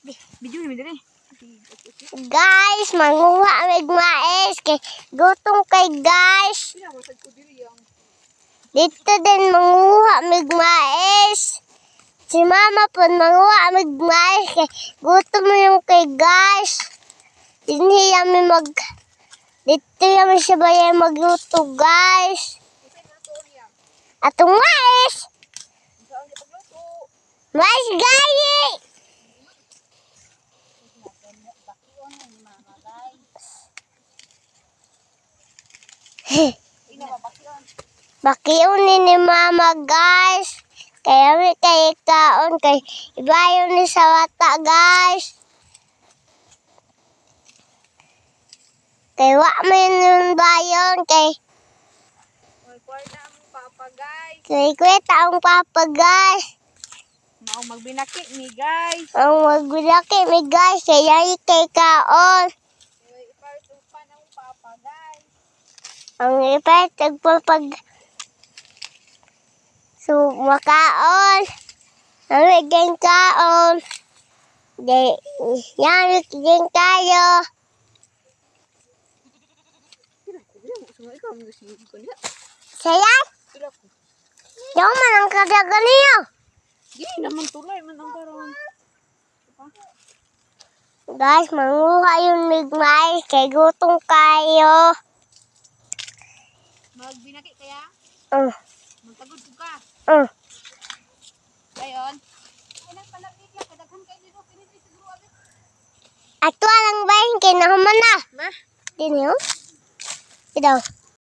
Video ni dire. Guys, manguha mig mais kay gutom kay guys. Dito din manguha mig mais. Si mama po manguha mig mais kay gutom yung kay guys. Dinhi yami dito yami siya bayay magluto guys. Atong mais. Mais gayi. Bakiyon ni mama guys. Kaya may kay kaon kay ibayon ni sa wata guys. Kay wa man yung bayon kay Kwarta ang papa guys. kay kweta ang papa guys. Mao magbinaki ni guys. Ang magbulaki mi guys kaya kay kaon. Ipartupan ang papa guys. Ang ipatag pag so makaon. Ang iging kaon. Di yan iging kayo. Saya? Yaw man ang kadagan niyo. Gini naman tulay man ang karon. Guys, manguha yung migmais kay gutom kayo. Magbinaki kaya? Magtagod ko ka. Dayon. Ilang panagigla kadaghan kay dito pinili siguro agad. Ato lang ba yung kinahuman na? Ma? Dino? Ito.